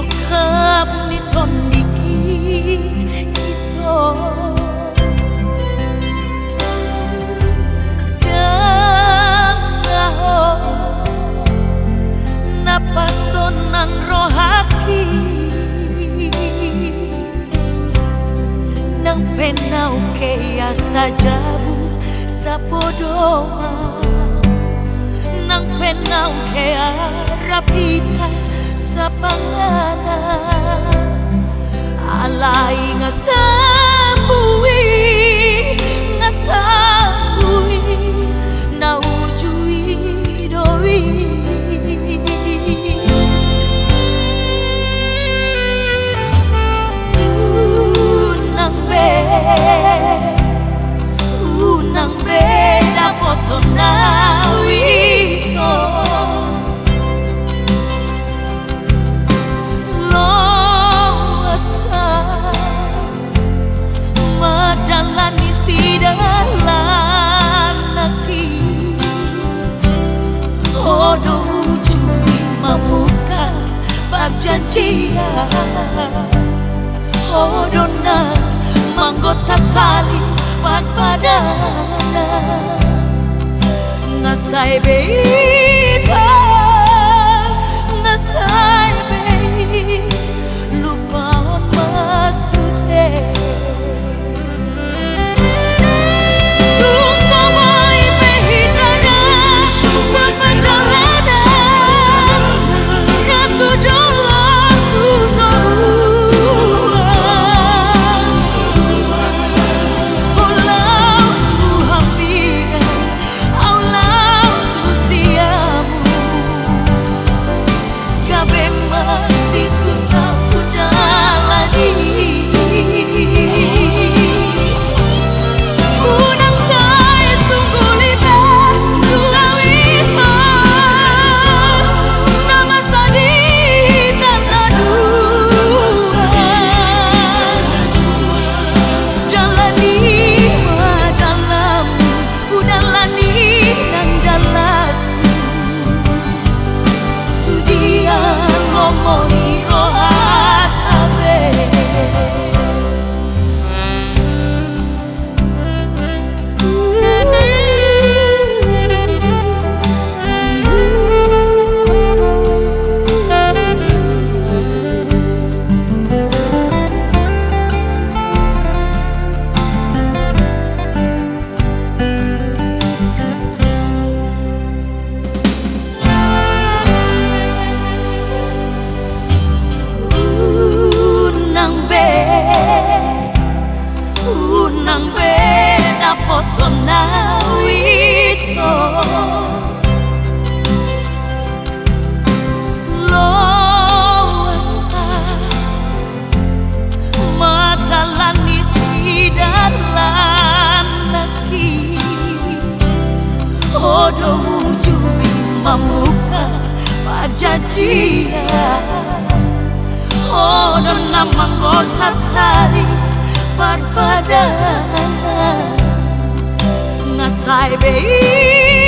sokap ni tondiki ito dangaho napason ng rohaki nang penaw kaya sajabu sa podoma nang penaw kaya rapita sa pangalan alay nga sambuwi na ujui doi unang be dapat nawito Hodona manggota tali pagpadana ngasai beita ngasai be lupa masude unang beda foto nawito loasa matalani sidalan lagi odo ujui mamuka pajajian odo namang gotat tali pagpadana ngasai bei